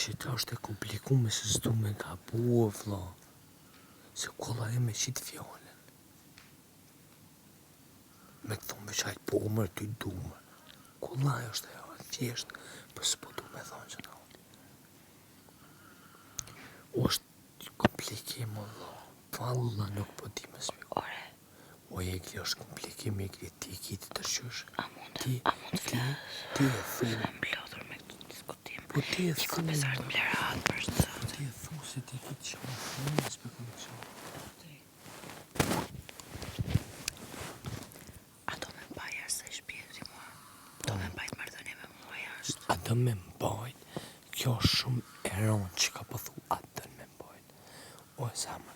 që ta është e komplikume se s'du me gabu, vlla. Se kolla e me qitë fjallën. Me këthonë me qajtë po mërë ty du mërë. Kolla e është e thjeshtë, për s'po du me thonë që në unë. O është komplikim, vlla. Valla nuk po di me s'piko. O e kli është komplikim, e kli ti kitë të qysh. A mund të flasë? Ti e thu. Se me mblodhur me këtë diskutim. Po ti e thu. Një komesar të mblerat për së Po ti e thu se ti kitë që më thunë, me s'piko me që. A do me mbaj asë e shpjeti mua? Do me mbajt mardhënje me mua jashtë? A do me mbajt? Kjo është shumë e ronë që ka pëthu, a do me mbajt? O e sama.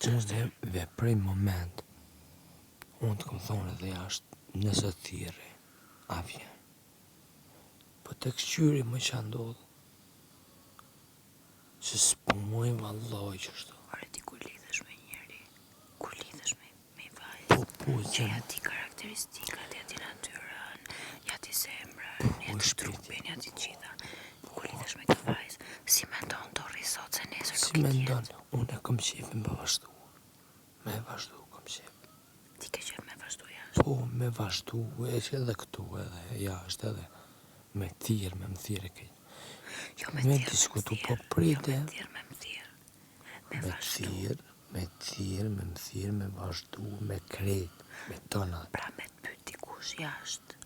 Që është veprej moment, unë të këmë thonë edhe jashtë, nëse thire, a vjen. Po të këqyri më që ndodhë, që s'po mojë valloj që shto. Ore ti kur lidhesh me njeri, kur lidhesh me i vajzë, Po, që ja ti karakteristikat, ja ti natyrën, ja ti zemrën, ja ti trupin, ja ti qita. Kur lidhesh me këtë vajzë, si mendon të rrisot se nesër si nuk i mendon, tjetë? unë e kom qef me vazhdu. Me vazhdu kom qef. Ti ke qef me vazhdu jashtë? Po, me vazhdu, e që edhe këtu, edhe jashtë, edhe me thirë, me më thirë e kejtë. Jo me Me thirë, diskutu me po thirë. prite. Jo me thirë, me më thirë. Me vazhdu. Me thirë, me më thirë, me vazhdu, me krejtë, me tonat. Pra me të pyet dikush jashtë.